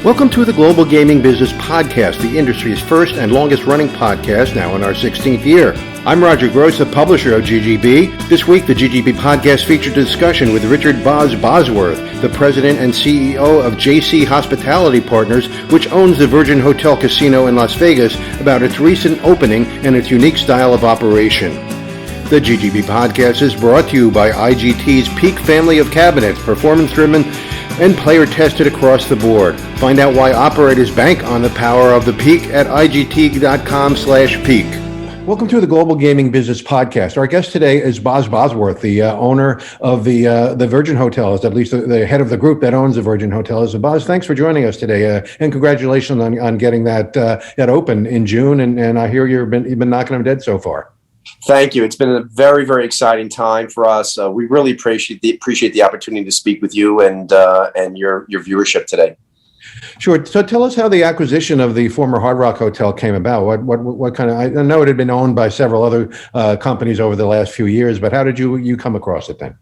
Welcome to the Global Gaming Business Podcast, the industry's first and longest running podcast, now in our 16th year. I'm Roger Gross, the publisher of GGB. This week, the GGB Podcast featured a discussion with Richard Bosworth, the president and CEO of JC Hospitality Partners, which owns the Virgin Hotel Casino in Las Vegas, about its recent opening and its unique style of operation. The GGB Podcast is brought to you by IGT's Peak family of cabinets, performance-driven and player-tested across the board. Find out why operators bank on the power of the Peak at IGT.com/peak. Welcome to the Global Gaming Business Podcast. Our guest today is Bosworth, the owner of the Virgin Hotels, at least the head of the group that owns the Virgin Hotels. So Boz, thanks for joining us today, and congratulations on getting that open in June. And I hear you've been knocking them dead so far. Thank you. It's been a very, very exciting time for us. We really appreciate the opportunity to speak with you and your viewership today. Sure. So tell us how the acquisition of the former Hard Rock Hotel came about. What kind of? I know it had been owned by several other companies over the last few years, but how did you come across it then?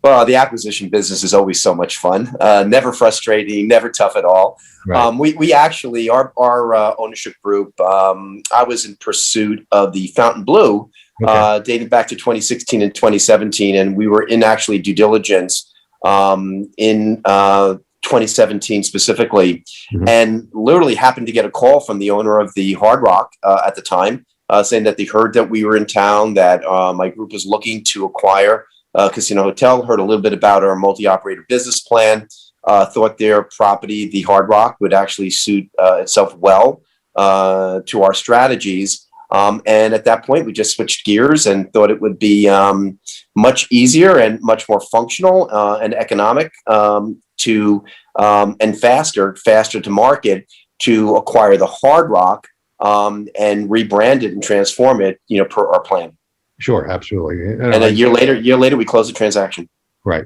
Well, the acquisition business is always so much fun. Never frustrating, never tough at all. Right. We actually, our ownership group, I was in pursuit of the Fountain Blue, dating back to 2016 and 2017, and we were in actually due diligence in 2017 specifically, and literally happened to get a call from the owner of the Hard Rock at the time, saying that they heard that we were in town, that my group was looking to acquire Casino Hotel, heard a little bit about our multi-operator business plan, thought their property, the Hard Rock, would actually suit itself well to our strategies. And at that point, we just switched gears and thought it would be much easier and much more functional and economic and faster to market to acquire the Hard Rock and rebrand it and transform it, per our plan. Sure, absolutely. And a year later, we closed the transaction. Right.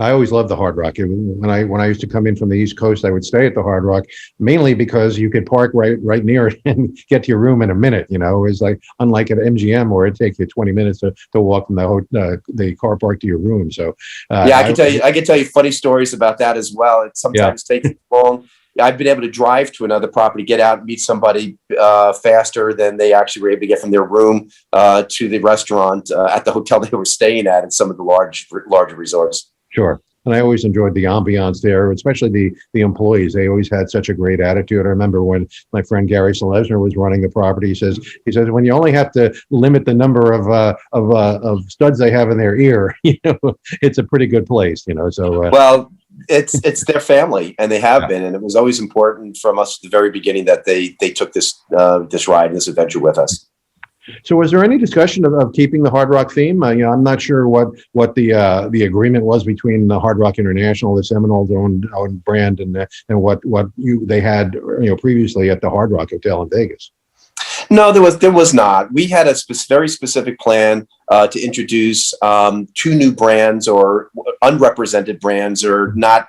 I always loved the Hard Rock. When I used to come in from the East Coast, I would stay at the Hard Rock, mainly because you could park right near it and get to your room in a minute. It was like, unlike at MGM where it takes you 20 minutes to walk from the car park to your room. So I can tell you funny stories about that as well. It sometimes takes long. I've been able to drive to another property, get out, meet somebody faster than they actually were able to get from their room to the restaurant at the hotel they were staying at in some of the larger resorts. Sure. And I always enjoyed the ambiance there, especially the employees. They always had such a great attitude. I remember when my friend Gary Selesner was running the property, he says when you only have to limit the number of studs they have in their ear, it's a pretty good place. So well, it's their family, and they have been, and it was always important from us at the very beginning that they took this ride, this adventure with us. So was there any discussion of keeping the Hard Rock theme? I'm not sure what the agreement was between the Hard Rock International, the Seminoles owned brand, and what they had previously at the Hard Rock Hotel in Vegas. No, there was not. We had a very specific plan to introduce two new brands, or unrepresented brands, or not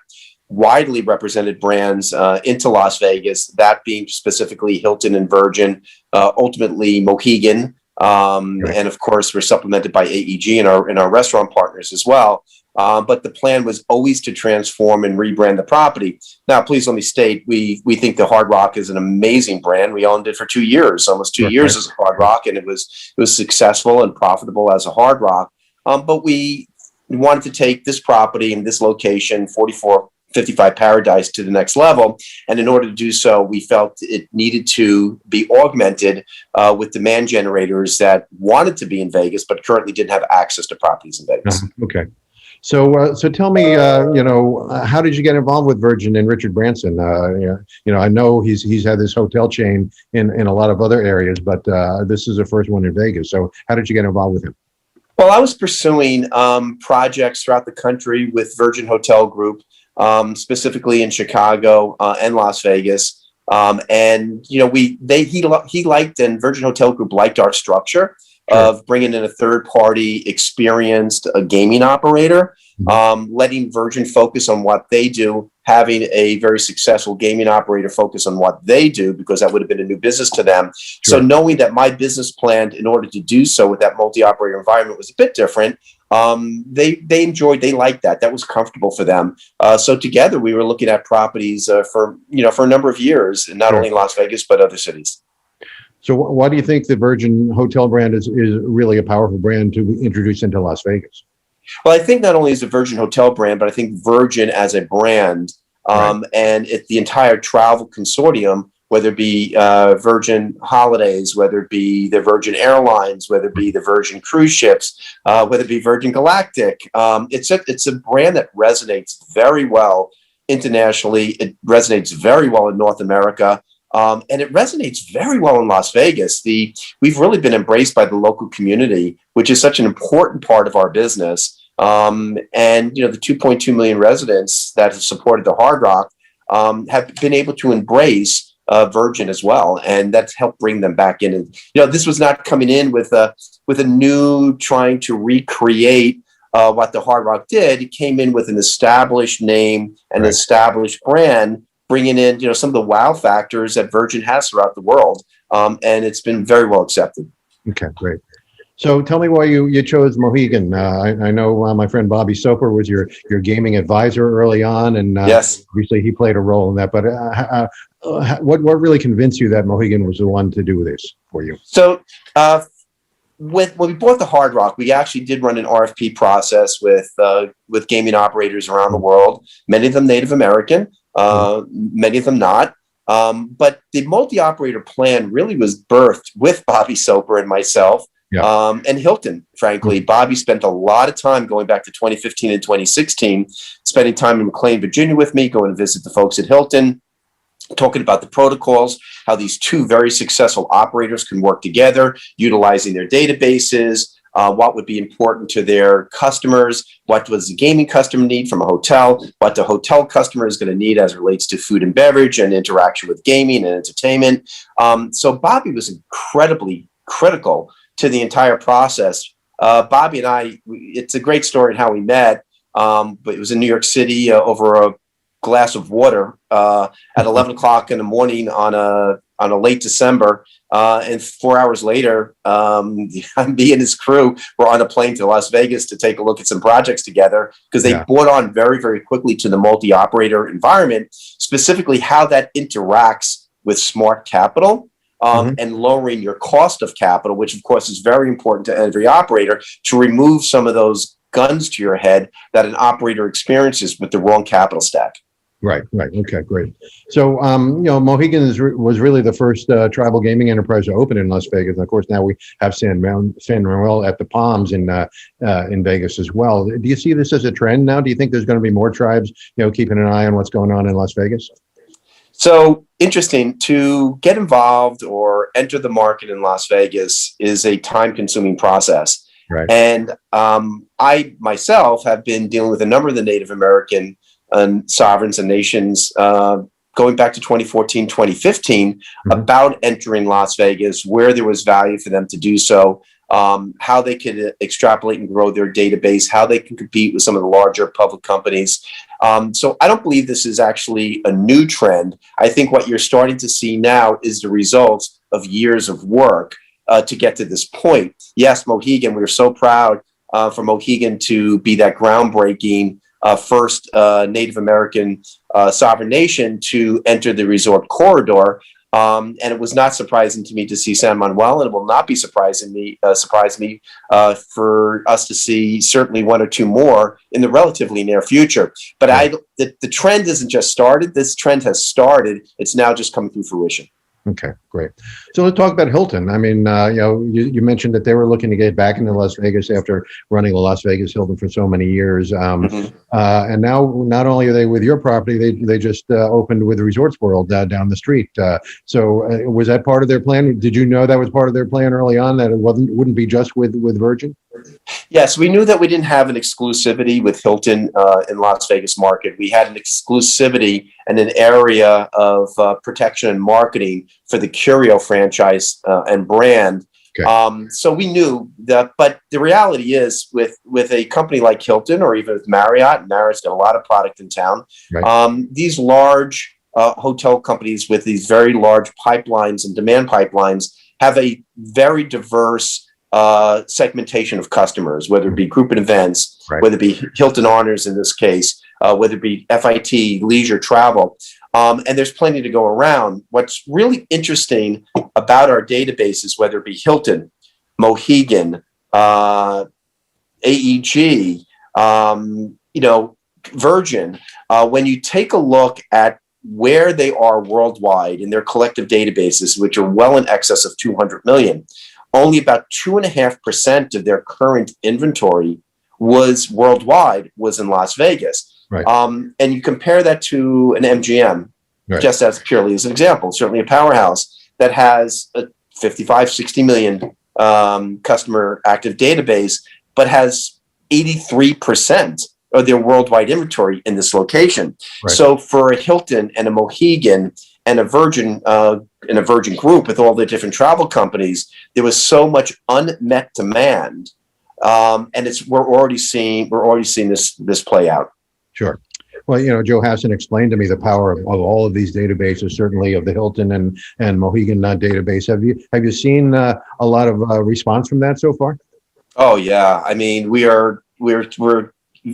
widely represented brands into Las Vegas, that being specifically Hilton and Virgin, ultimately Mohegan, and of course we're supplemented by AEG and our restaurant partners as well. But the plan was always to transform and rebrand the property. Now, please let me state, we think the Hard Rock is an amazing brand. We owned it for 2 years, almost 2 years as a Hard Rock, and it was successful and profitable as a Hard Rock. But we wanted to take this property and this location, 4455 Paradise, to the next level. And in order to do so, we felt it needed to be augmented with demand generators that wanted to be in Vegas, but currently didn't have access to properties in Vegas. Okay. So tell me, how did you get involved with Virgin and Richard Branson? I know he's had this hotel chain in a lot of other areas, but this is the first one in Vegas. So how did you get involved with him? Well, I was pursuing projects throughout the country with Virgin Hotel Group, specifically in Chicago and Las Vegas. And he liked, and Virgin Hotel Group liked, our structure of bringing in a third-party experienced gaming operator, letting Virgin focus on what they do, having a very successful gaming operator focus on what they do, because that would have been a new business to them. Sure. So knowing that my business plan, in order to do so with that multi-operator environment, was a bit different, they liked that. That was comfortable for them. So together we were looking at properties for a number of years, and not Sure. only in Las Vegas but other cities. So why do you think the Virgin Hotel brand is really a powerful brand to introduce into Las Vegas? Well, I think not only is the Virgin Hotel brand, but I think Virgin as a brand, Right. and the entire travel consortium, whether it be Virgin Holidays, whether it be the Virgin Airlines, whether it be the Virgin Cruise Ships, whether it be Virgin Galactic, it's a brand that resonates very well internationally. It resonates very well in North America. And it resonates very well in Las Vegas. We've really been embraced by the local community, which is such an important part of our business. And the 2.2 million residents that have supported the Hard Rock have been able to embrace Virgin as well, and that's helped bring them back in. And this was not coming in with a new trying to recreate what the Hard Rock did. It came in with an established name and an established brand, bringing in some of the wow factors that Virgin has throughout the world, and it's been very well accepted. Okay, great. So tell me why you chose Mohegan. I know my friend Bobby Soper was your gaming advisor early on, and Yes. obviously he played a role in that. But what really convinced you that Mohegan was the one to do this for you? So when we bought the Hard Rock, we actually did run an RFP process with gaming operators around the world. Many of them Native American, many of them not. But the multi-operator plan really was birthed with Bobby Soper and myself. Yeah. And Hilton, frankly. Bobby spent a lot of time going back to 2015 and 2016, spending time in McLean, Virginia with me, going to visit the folks at Hilton, talking about the protocols, how these two very successful operators can work together, utilizing their databases, what would be important to their customers, what does the gaming customer need from a hotel, what the hotel customer is going to need as it relates to food and beverage and interaction with gaming and entertainment. So Bobby was incredibly critical to the entire process. Bobby and I, it's a great story how we met, but it was in New York City over a glass of water at 11 o'clock in the morning on a late December. And 4 hours later, me and his crew were on a plane to Las Vegas to take a look at some projects together, because they brought on very, very quickly to the multi-operator environment, specifically how that interacts with smart capital. And lowering your cost of capital, which of course is very important to every operator, to remove some of those guns to your head that an operator experiences with the wrong capital stack. Right. Okay, great. So, Mohegan was really the first tribal gaming enterprise to open in Las Vegas. And of course, now we have San Manuel at the Palms in Vegas as well. Do you see this as a trend now? Do you think there's going to be more tribes, keeping an eye on what's going on in Las Vegas? So interesting. To get involved or enter the market in Las Vegas is a time-consuming process. Right. And I myself have been dealing with a number of the Native American sovereigns and nations going back to 2014, 2015, about entering Las Vegas, where there was value for them to do so, how they could extrapolate and grow their database, how they can compete with some of the larger public companies. So I don't believe this is actually a new trend. I think what you're starting to see now is the results of years of work to get to this point. Yes, Mohegan, we're so proud for Mohegan to be that groundbreaking first Native American sovereign nation to enter the resort corridor. And it was not surprising to me to see San Manuel, and it will not be surprise me for us to see certainly one or two more in the relatively near future. But the trend isn't just started. This trend has started. It's now just coming through fruition. Okay, great. So let's talk about Hilton. I mean, you mentioned that they were looking to get back into Las Vegas after running the Las Vegas Hilton for so many years. And now not only are they with your property, they just opened with Resorts World down the street. So was that part of their plan? Did you know that was part of their plan early on, that it wouldn't be just with Virgin? Yes, we knew that we didn't have an exclusivity with Hilton in Las Vegas market. We had an exclusivity and an area of protection and marketing for the Curio franchise and brand. Okay. So we knew that, but the reality is with a company like Hilton, or even with Marriott's got a lot of product in town. Right. These large hotel companies with these very large pipelines and demand pipelines have a very diverse segmentation of customers, whether it be group and events, Right. whether it be Hilton Honors in this case, whether it be FIT, leisure, travel. And there's plenty to go around. What's really interesting about our databases, whether it be Hilton, Mohegan, AEG, Virgin, when you take a look at where they are worldwide in their collective databases, which are well in excess of 200 million, only about 2.5% of their current inventory was worldwide, was in Las Vegas. Right. And you compare that to an MGM, Right. just as purely as an example, certainly a powerhouse that has a 55, 60 million customer active database, but has 83% of their worldwide inventory in this location. Right. So for a Hilton and a Mohegan and a Virgin group with all the different travel companies, there was so much unmet demand, and we're already seeing this play out. Sure. Well, Joe Hassan explained to me the power of all of these databases, certainly of the Hilton and Mohegan database. Have you seen a lot of response from that so far? Oh yeah, I mean we're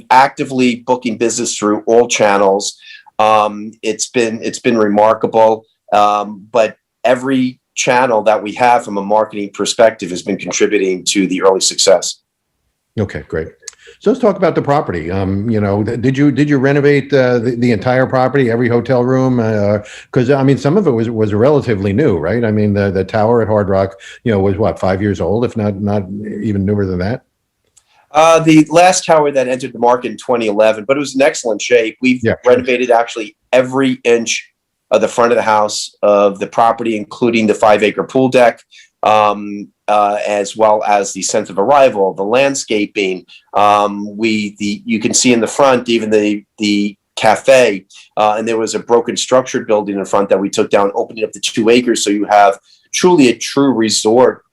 actively booking business through all channels. It's been remarkable, but every channel that we have from a marketing perspective has been contributing to the early success. Okay, great. So let's talk about the property. Did you renovate the entire property, every hotel room? Because some of it was relatively new, right? I mean, the tower at Hard Rock, was what, 5 years old, if not even newer than that. The last tower that entered the market in 2011, but it was in excellent shape. We've renovated actually every inch of the front of the house of the property, including the 5-acre pool deck, as well as the sense of arrival, the landscaping. You can see in the front, even the cafe, and there was a broken structured building in front that we took down, opening up to 2 acres. So you have truly a true resort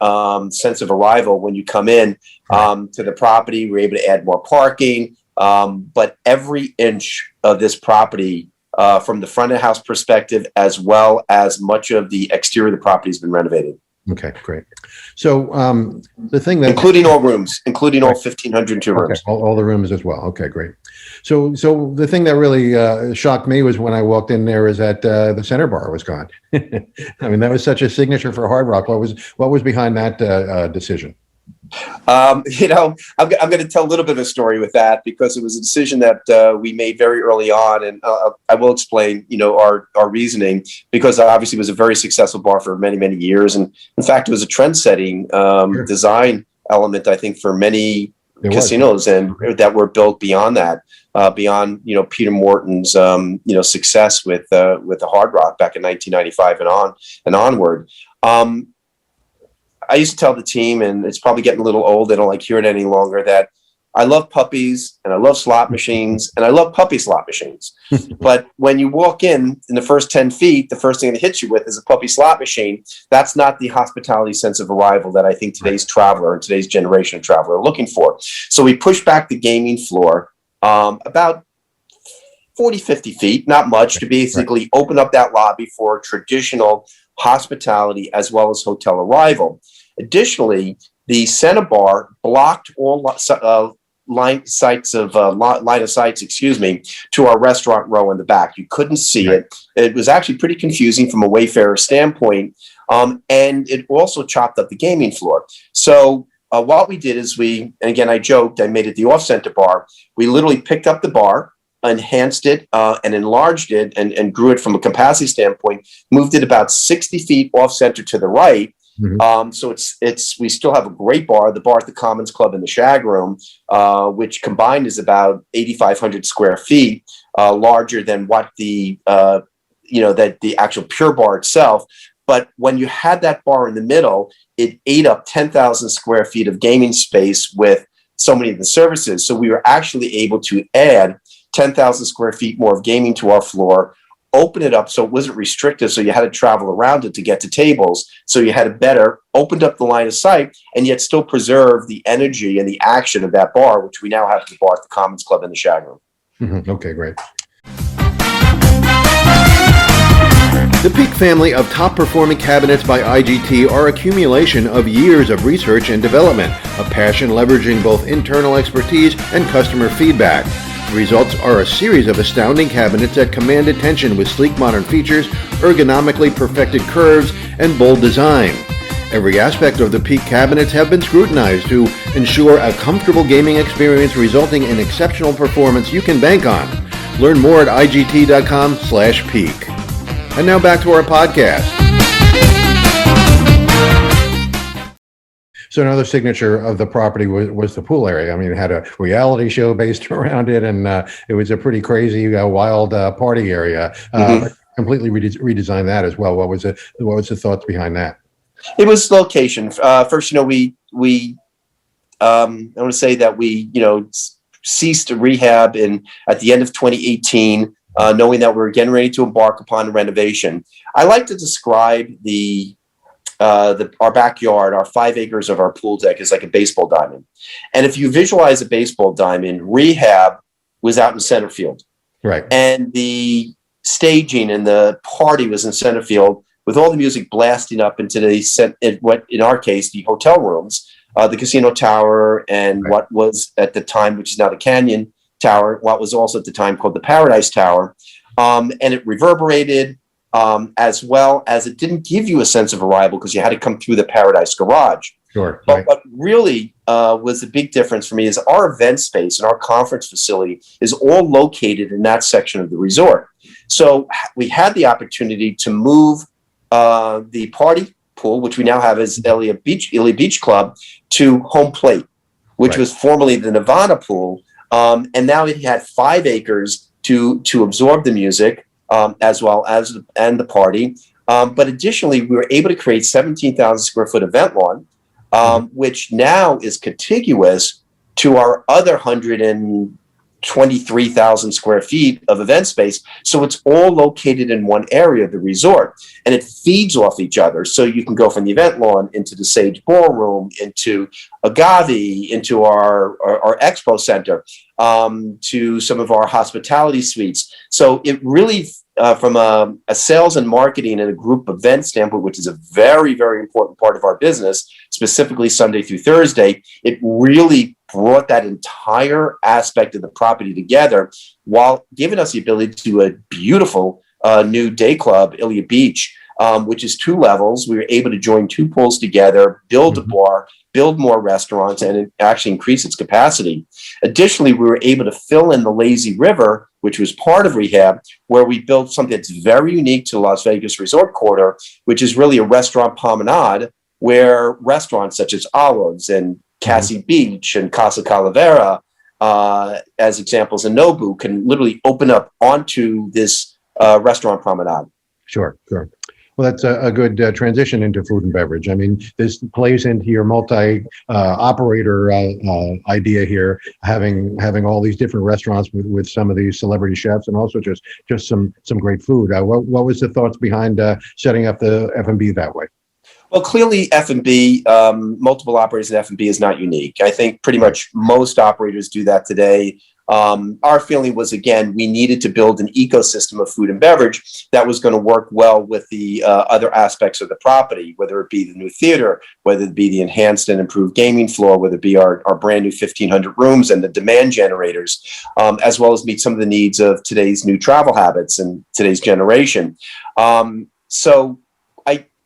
sense of arrival when you come in to the property. We're able to add more parking, but every inch of this property, from the front of the house perspective, as well as much of the exterior of the property, has been renovated. Okay, great. So the thing that including all rooms, including all 1,502 rooms, all the rooms as well. Okay, great. So the thing that really shocked me was when I walked in there is that the center bar was gone. I mean, that was such a signature for Hard Rock. What was behind that decision? I'm going to tell a little bit of a story with that, because it was a decision that we made very early on, and I will explain, our reasoning, because obviously it was a very successful bar for many, many years, and in fact, it was a trend-setting design element, I think, for many casinos, and that were built beyond that, beyond Peter Morton's success with the Hard Rock back in 1995 and onward. I used to tell the team, and it's probably getting a little old, they don't like hear it any longer, that I love puppies and I love slot machines and I love puppy slot machines. But when you walk in the first 10 feet, the first thing that hits you with is a puppy slot machine. That's not the hospitality sense of arrival that I think today's traveler and today's generation of traveler are looking for. So we pushed back the gaming floor about 40, 50 feet, not much, to basically open up that lobby for traditional hospitality as well as hotel arrival. Additionally, the center bar blocked all line of sights, to our restaurant row in the back. You couldn't see it. It was actually pretty confusing from a wayfarer standpoint, and it also chopped up the gaming floor. So what we did is and again, I joked, I made it the off-center bar. We literally picked up the bar, enhanced it and enlarged it and grew it from a capacity standpoint, moved it about 60 feet off center to the right. Mm-hmm. So we still have a great bar, the bar at the Commons Club and the Shag Room, which combined is about 8,500 square feet, larger than what the actual Pure Bar itself. But when you had that bar in the middle, it ate up 10,000 square feet of gaming space with so many of the services. So we were actually able to add 10,000 square feet more of gaming to our floor, open it up so it wasn't restrictive, so you had to travel around it to get to tables, so you had opened up the line of sight, and yet still preserve the energy and the action of that bar, which we now have at the bar at the Commons Club and the Shag Room. Mm-hmm. Okay, great. The Peak family of top-performing cabinets by IGT are accumulation of years of research and development, a passion leveraging both internal expertise and customer feedback. The results are a series of astounding cabinets that command attention with sleek modern features, ergonomically perfected curves, and bold design. Every aspect of the Peak cabinets have been scrutinized to ensure a comfortable gaming experience resulting in exceptional performance you can bank on. Learn more at igt.com/peak. And now back to our podcast. So another signature of the property was the pool area. I mean, it had a reality show based around it, and it was a pretty crazy, wild party area. Completely redesigned that as well. What was the thoughts behind that? It was location. First, we I want to say that we, ceased rehab at the end of 2018. Knowing that we were getting ready to embark upon a renovation. I like to describe our backyard, our 5 acres of our pool deck, is like a baseball diamond. And if you visualize a baseball diamond, rehab was out in center field. Right. And the staging and the party was in center field with all the music blasting up into what in our case, the hotel rooms, the casino tower, and what was at the time, which is now the Canyon Tower, what was also at the time called the Paradise Tower, and it reverberated, as well as it didn't give you a sense of arrival because you had to come through the Paradise garage. Sure. But right. what really was the big difference for me is our event space and our conference facility is all located in that section of the resort. So we had the opportunity to move the party pool, which we now have as Elia Beach Club, to home plate, which was formerly the Nirvana pool. And now it had 5 acres to absorb the music, as well as the party. But additionally, we were able to create 17,000 square foot event lawn, which now is contiguous to our other 123,000 square feet of event space. So it's all located in one area of the resort, and it feeds off each other. So you can go from the event lawn into the Sage Ballroom, into Agave, into our expo center, to some of our hospitality suites. So it really, from a sales and marketing and a group event standpoint, which is a very, very important part of our business, specifically Sunday through Thursday, it really brought that entire aspect of the property together while giving us the ability to do a beautiful new day club, Ilya Beach, which is 2 levels. We were able to join 2 pools together, build a bar, build more restaurants, and actually increase its capacity. Additionally, we were able to fill in the lazy river, which was part of rehab, where we built something that's very unique to the Las Vegas Resort Quarter, which is really a restaurant promenade where restaurants such as Olives and Cassie Beach and Casa Calavera, as examples, and Nobu can literally open up onto this restaurant promenade. Sure. Well, that's a good transition into food and beverage. I mean, this plays into your multi-operator idea here, having all these different restaurants with some of these celebrity chefs, and also just some great food. What was the thoughts behind setting up the F&B that way? Well, clearly F&B, multiple operators in F&B is not unique. I think pretty much most operators do that today. Our feeling was, again, we needed to build an ecosystem of food and beverage that was going to work well with the other aspects of the property, whether it be the new theater, whether it be the enhanced and improved gaming floor, whether it be our brand new 1,500 rooms and the demand generators, as well as meet some of the needs of today's new travel habits and today's generation.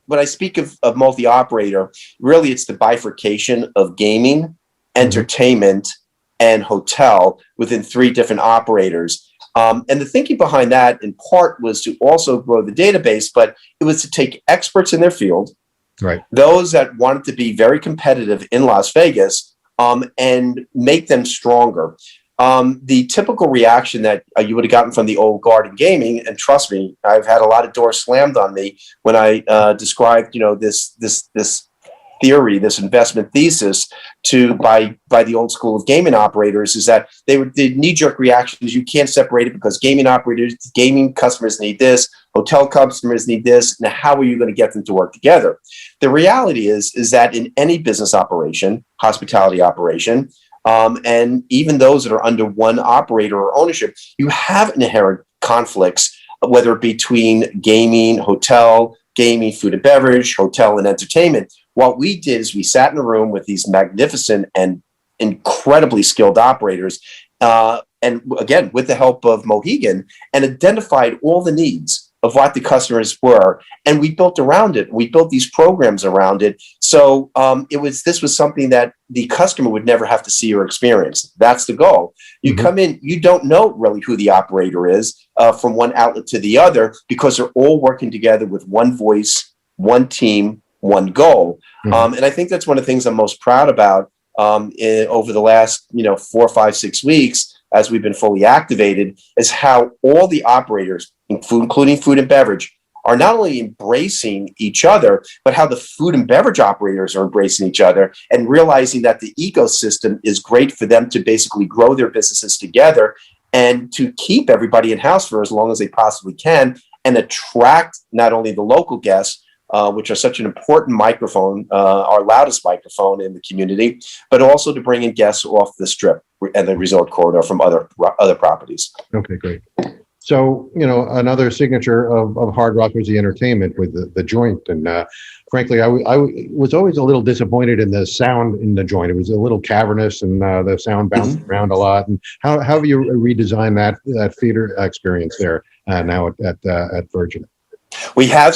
When I speak of multi-operator, really it's the bifurcation of gaming, entertainment, and hotel within 3 different operators. And the thinking behind that, in part, was to also grow the database, but it was to take experts in their field, those that wanted to be very competitive in Las Vegas, and make them stronger. The typical reaction that you would have gotten from the old guard in gaming, and trust me, I've had a lot of doors slammed on me when I described, this theory, this investment thesis by the old school of gaming operators, is that the knee-jerk reactions, you can't separate it because gaming customers need this, hotel customers need this. Now, how are you going to get them to work together? The reality is that in any business operation, hospitality operation, and even those that are under one operator or ownership, you have inherent conflicts whether it be between gaming, hotel, gaming, food and beverage, hotel and entertainment. What we did is we sat in a room with these magnificent and incredibly skilled operators, and again, with the help of Mohegan, and identified all the needs of what the customers were, and we built around it. We built these programs around it. So this was something that the customer would never have to see or experience. That's the goal. You come in, you don't know really who the operator is from one outlet to the other, because they're all working together with one voice, one team, one goal. And I think that's one of the things I'm most proud about over the last 4, 5, 6 weeks, as we've been fully activated, is how all the operators, including food and beverage, are not only embracing each other, but how the food and beverage operators are embracing each other and realizing that the ecosystem is great for them to basically grow their businesses together and to keep everybody in-house for as long as they possibly can, and attract not only the local guests, which are such an important microphone, our loudest microphone in the community, but also to bring in guests off the Strip and the resort corridor from other properties. Okay, great. So, another signature of Hard Rock was the entertainment with the joint. And frankly, I was always a little disappointed in the sound in the joint. It was a little cavernous, and the sound bounced around a lot. And how have you redesigned that theater experience there now at Virgin? I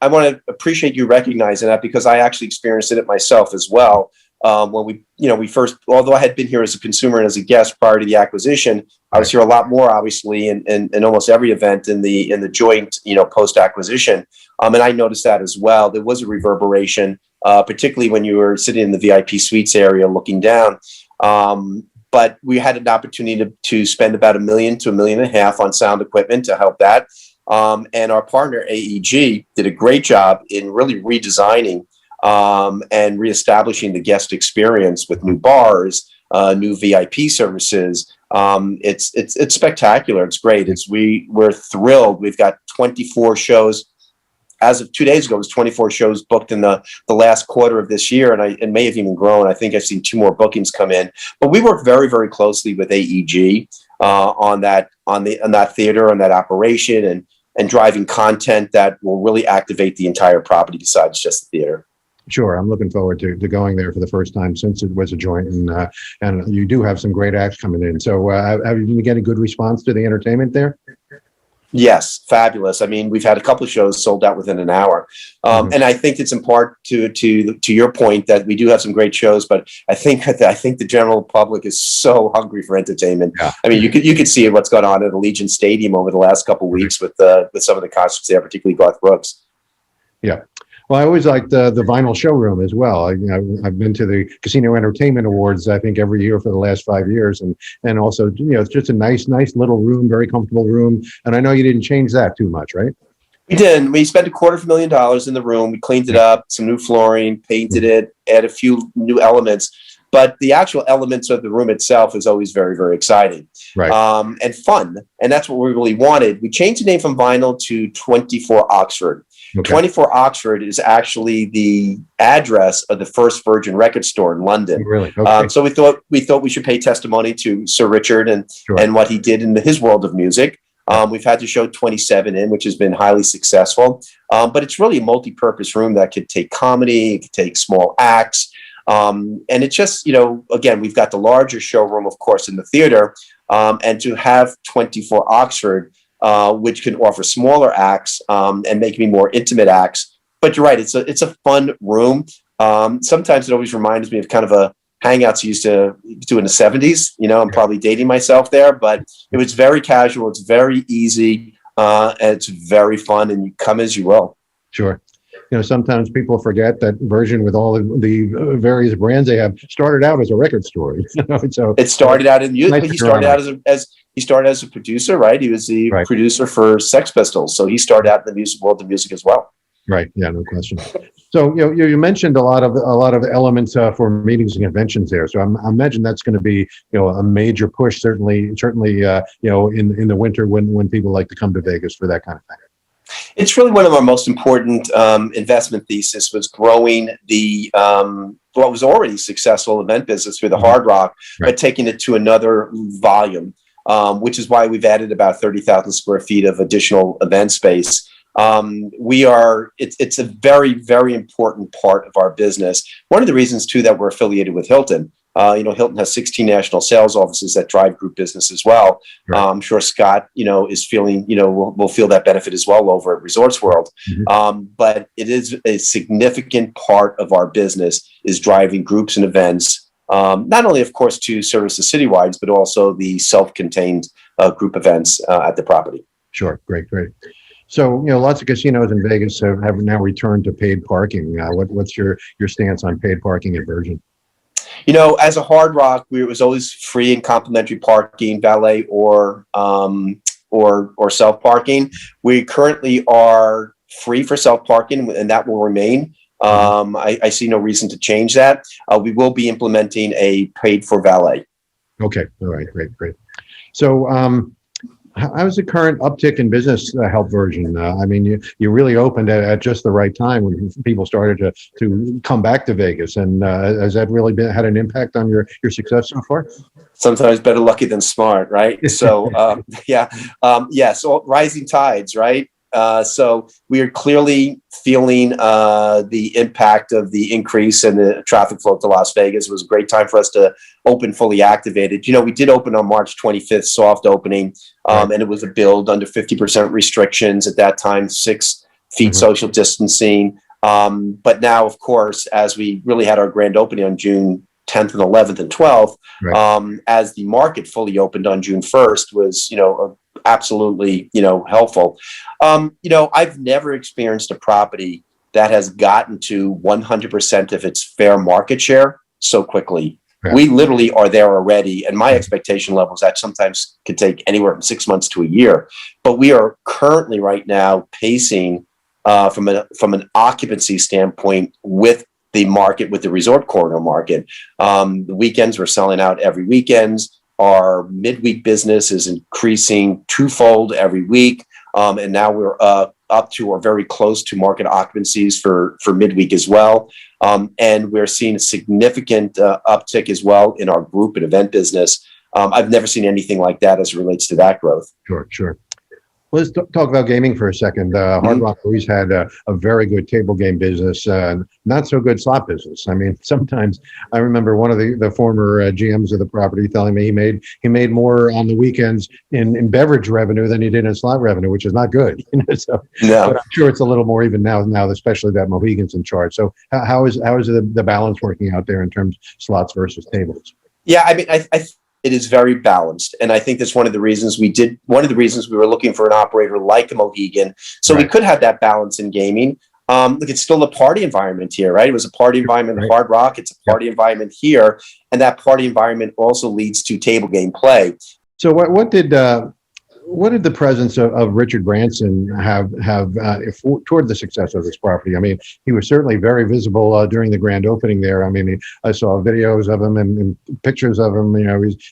want to appreciate you recognizing that, because I actually experienced it myself as well. When we first, although I had been here as a consumer and as a guest prior to the acquisition, I was here a lot more, obviously, in almost every event in the joint, post acquisition. And I noticed that as well. There was a reverberation, particularly when you were sitting in the VIP suites area looking down. But we had an opportunity to spend about $1 million to $1.5 million on sound equipment to help that. And our partner AEG did a great job in really redesigning and reestablishing the guest experience with new bars, new VIP services. It's spectacular. It's great. We're thrilled. We've got 24 shows. As of 2 days ago, it was 24 shows booked in the last quarter of this year, and it may have even grown. I think I've seen 2 more bookings come in. But we work very, very closely with AEG on that theater, on that operation, and driving content that will really activate the entire property besides just the theater. Sure, I'm looking forward to going there for the first time since it was a joint, and you do have some great acts coming in. So have you been getting good response to the entertainment there? Yes, fabulous. I mean, we've had a couple of shows sold out within an hour, and I think it's in part to your point that we do have some great shows. But I think the general public is so hungry for entertainment. Yeah. I mean, you could see what's gone on at Allegiant Stadium over the last couple of weeks with some of the concerts there, particularly Garth Brooks. Yeah. Well, I always liked the vinyl showroom as well. I've been to the Casino Entertainment Awards, I think, every year for the last 5 years, and also, it's just a nice little room, very comfortable room. And I know you didn't change that too much, right? We did. We spent $250,000 in the room. We cleaned it up, some new flooring, painted it, add a few new elements. But the actual elements of the room itself is always very, very exciting, right? And fun. And that's what we really wanted. We changed the name from Vinyl to 24 Oxford. Okay. 24 Oxford is actually the address of the first Virgin record store in London. Really? Okay. So we thought we should pay testimony to Sir Richard and what he did in his world of music. We've had the show 27 in, which has been highly successful. But it's really a multi-purpose room that could take comedy, it could take small acts. And it's just, again, we've got the larger showroom, of course, in the theater, and to have 24 Oxford, which can offer smaller acts and make me more intimate acts. But you're right, it's a fun room. Sometimes it always reminds me of kind of a hangouts you used to do in the 70s. I'm probably dating myself there, but it was very casual. It's very easy, and it's very fun, and you come as you will. Sure. Sometimes people forget that Virgin, with all the various brands they have, started out as a record store. So it started out in music. He started out as a producer, right? He was the producer for Sex Pistols, so he started out in the music world of music as well. Right. Yeah. No question. So you mentioned a lot of elements for meetings and conventions there. So I imagine that's going to be a major push. Certainly in the winter when people like to come to Vegas for that kind of thing. It's really one of our most important investment thesis was growing the what was already successful event business through the Hard Rock, but taking it to another volume. which is why we've added about 30,000 square feet of additional event space. It's a very, very important part of our business. One of the reasons too that we're affiliated with Hilton. Hilton has 16 national sales offices that drive group business as well. Right. I'm sure Scott, is feeling, will feel that benefit as well over at Resorts World. Mm-hmm. But it is a significant part of our business is driving groups and events. Not only, of course, to service the citywides, but also the self-contained group events at the property. Sure. Great. So, lots of casinos in Vegas have now returned to paid parking. What's your stance on paid parking at Virgin? As a Hard Rock, it was always free and complimentary parking, valet or self-parking. We currently are free for self-parking, and that will remain. I see no reason to change that. We will be implementing a paid for valet. Okay. All right. Great. So, how's the current uptick in business help Virgin? You really opened at just the right time when people started to come back to Vegas. And has that really had an impact on your success so far? Sometimes better lucky than smart, right? So, so rising tides, right? So we are clearly feeling the impact of the increase in the traffic flow to Las Vegas. It was a great time for us to open fully activated. We did open on March 25th, soft opening, and it was a build under 50% restrictions at that time, 6 feet social distancing. But now, of course, as we really had our grand opening on June 10th and 11th and 12th, as the market fully opened on June 1st was, absolutely, helpful. I've never experienced a property that has gotten to 100% of its fair market share so quickly. Yeah. We literally are there already. And my expectation level is that sometimes could take anywhere from 6 months to a year. But we are currently right now pacing from an occupancy standpoint with the market, with the resort corridor market. The weekends we're selling out every weekends. Our midweek business is increasing twofold every week. And now we're up to or very close to market occupancies for midweek as well. And we're seeing a significant uptick as well in our group and event business. I've never seen anything like that as it relates to that growth. Sure. Let's talk about gaming for a second. Hard Rock always had a very good table game business, not so good slot business. Sometimes I remember one of the former GMs of the property telling me he made more on the weekends in beverage revenue than he did in slot revenue, which is not good. So, no. But I'm sure it's a little more even now, especially that Mohegan's in charge. So how is the balance working out there in terms of slots versus tables? Yeah, I it is very balanced. And I think that's one of the reasons we were looking for an operator like a Mohegan. So we could have that balance in gaming. Look, it's still a party environment here, right? It was a party environment at Hard Rock. It's a party environment here. And that party environment also leads to table game play. So what did the presence of Richard Branson have toward the success of this property? He was certainly very visible during the grand opening there. I saw videos of him and pictures of him.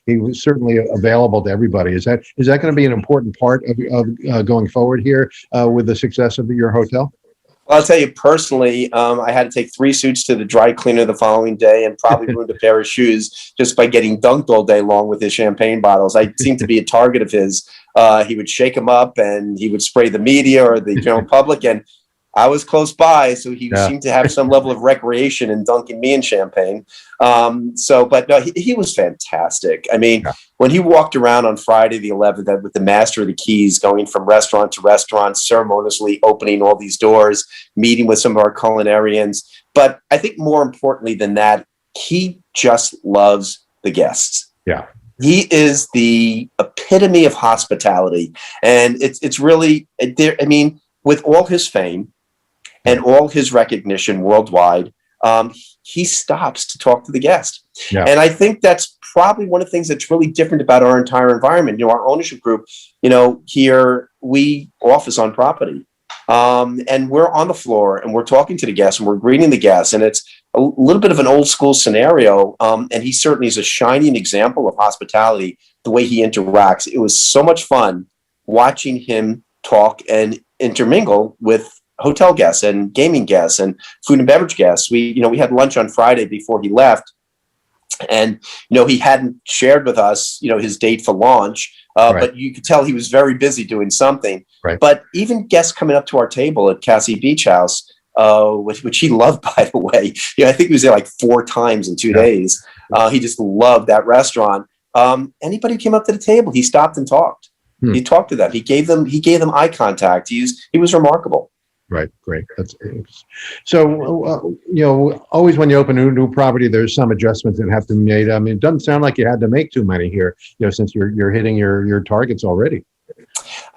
He was certainly available to everybody. Is that going to be an important part of going forward here with the success of your hotel? Well, I'll tell you personally, I had to take 3 suits to the dry cleaner the following day and probably ruined a pair of shoes just by getting dunked all day long with his champagne bottles. I seemed to be a target of his. He would shake them up and he would spray the media or the general public. And I was close by, so he seemed to have some level of recreation in dunking me in champagne. But no, he was fantastic. When he walked around on Friday the 11th with the master of the keys, going from restaurant to restaurant, ceremoniously opening all these doors, meeting with some of our culinarians. But I think more importantly than that, he just loves the guests. Yeah. He is the epitome of hospitality. And it's really, with all his fame and all his recognition worldwide, he stops to talk to the guest. Yeah. And I think that's probably one of the things that's really different about our entire environment. Our ownership group, here we office on property. And we're on the floor and we're talking to the guests and we're greeting the guests. And it's a little bit of an old school scenario. And he certainly is a shining example of hospitality, the way he interacts. It was so much fun watching him talk and intermingle with hotel guests and gaming guests and food and beverage guests. We had lunch on Friday before he left. And, he hadn't shared with us, his date for launch. Right. But you could tell he was very busy doing something. Right. But even guests coming up to our table at Cassie Beach House, which he loved, by the way. I think he was there like 4 times in 2 days. He just loved that restaurant. Anybody who came up to the table, he stopped and talked. He talked to them. He gave them eye contact. He was remarkable. Right. Great. That's so. Always when you open a new property, there's some adjustments that have to be made. I mean, it doesn't sound like you had to make too many here. Since you're hitting your targets already.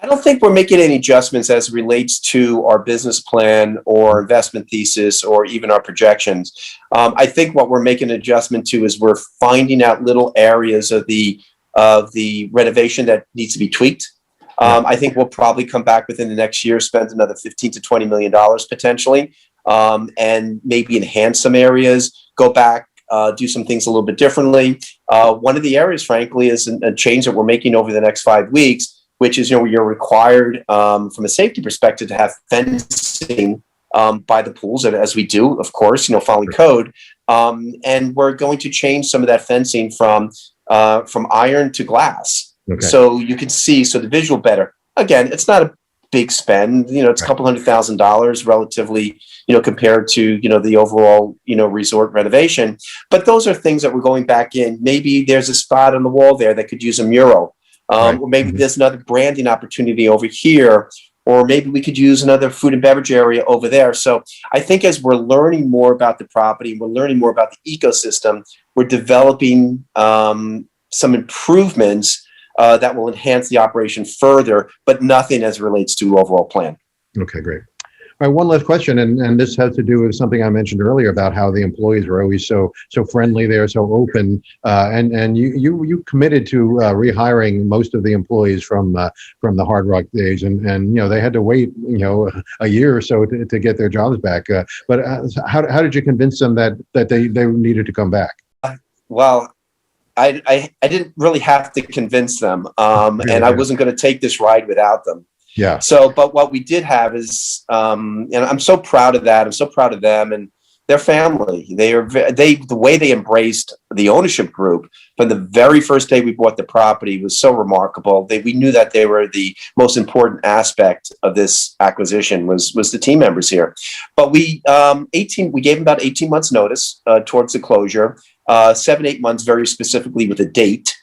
I don't think we're making any adjustments as it relates to our business plan or investment thesis or even our projections. I think what we're making an adjustment to is we're finding out little areas of the renovation that needs to be tweaked. I think we'll probably come back within the next year, spend another $15 to $20 million potentially, and maybe enhance some areas, go back, do some things a little bit differently. One of the areas, frankly, is a change that we're making over the next 5 weeks, which is, you're required from a safety perspective to have fencing by the pools, as we do, of course, following code. And we're going to change some of that fencing from iron to glass. Okay. So you can see, the visual better. Again, it's not a big spend, it's a couple $100,000 relatively, compared to, the overall, resort renovation. But those are things that we're going back in. Maybe there's a spot on the wall there that could use a mural. Or maybe there's another branding opportunity over here, or maybe we could use another food and beverage area over there. So I think as we're learning more about the property, we're learning more about the ecosystem, we're developing some improvements that will enhance the operation further, but nothing as it relates to overall plan. Okay, great. All right, one last question, and this has to do with something I mentioned earlier about how the employees were always so friendly there, so open, and you committed to rehiring most of the employees from the Hard Rock days, and they had to wait a year or so to get their jobs back. But how did you convince them that they needed to come back? Well, I didn't really have to convince them, and I wasn't going to take this ride without them. Yeah. So, but what we did have is, and I'm so proud of that. I'm so proud of them and their family. The way they embraced the ownership group from the very first day we bought the property was so remarkable. We knew that they were the most important aspect of this acquisition was the team members here. But we gave them about 18 months notice towards the closure, 7-8 months very specifically with a date.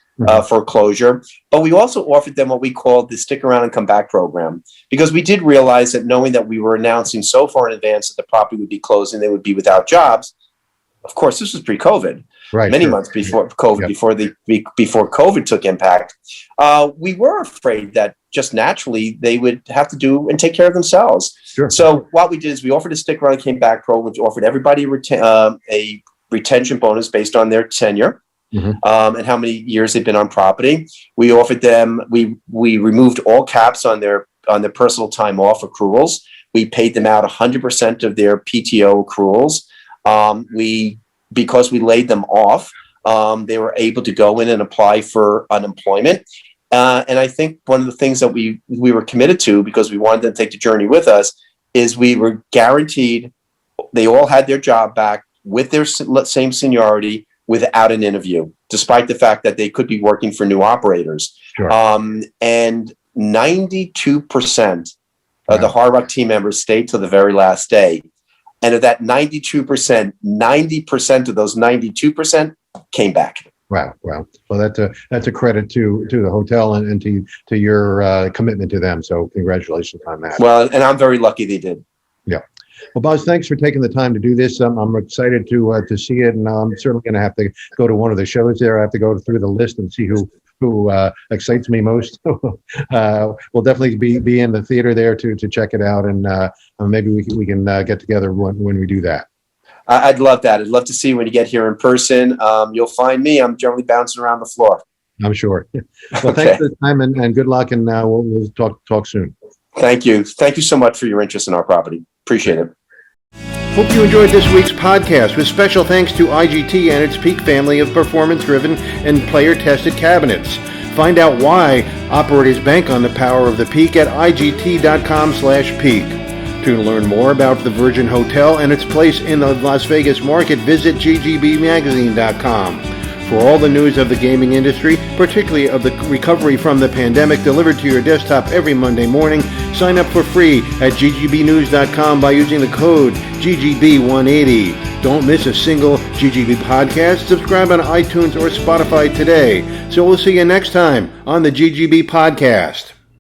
For closure, but we also offered them what we called the stick around and come back program, because we did realize that, knowing that we were announcing so far in advance that the property would be closing, they would be without jobs. Of course, this was pre-COVID, many months before COVID, before COVID took impact. We were afraid that just naturally they would have to do and take care of themselves. Sure. So what we did is we offered a stick around and came back program, which offered everybody a retention bonus based on their tenure. And how many years they've been on property. We offered them, we removed all caps on their personal time off accruals. We paid them out 100% of their PTO accruals. Because we laid them off, they were able to go in and apply for unemployment. And I think one of the things that we were committed to, because we wanted them to take the journey with us, is we were guaranteed they all had their job back with their same seniority, without an interview, despite the fact that they could be working for new operators. Sure. And 92% of the Hard Rock team members stayed till the very last day. And of that 92%, 90% of those 92% came back. Wow. Well, that's a credit to the hotel and to your commitment to them. So congratulations on that. Well, and I'm very lucky they did. Yeah. Well, Buzz, thanks for taking the time to do this. I'm excited to see it, and I'm certainly going to have to go to one of the shows there. I have to go through the list and see who excites me most. We'll definitely be in the theater there to check it out, and maybe we can get together when we do that. I'd love that. I'd love to see you when you get here in person. You'll find me. I'm generally bouncing around the floor. I'm sure. Well, thanks for the time and good luck, and we'll talk soon. Thank you. Thank you so much for your interest in our property. Appreciate it. Hope you enjoyed this week's podcast, with special thanks to IGT and its Peak family of performance-driven and player-tested cabinets. Find out why operators bank on the power of the Peak at IGT.com/Peak. To learn more about the Virgin Hotel and its place in the Las Vegas market, visit GGBmagazine.com. For all the news of the gaming industry, particularly of the recovery from the pandemic, delivered to your desktop every Monday morning, sign up for free at ggbnews.com by using the code GGB180. Don't miss a single GGB podcast. Subscribe on iTunes or Spotify today. So we'll see you next time on the GGB Podcast.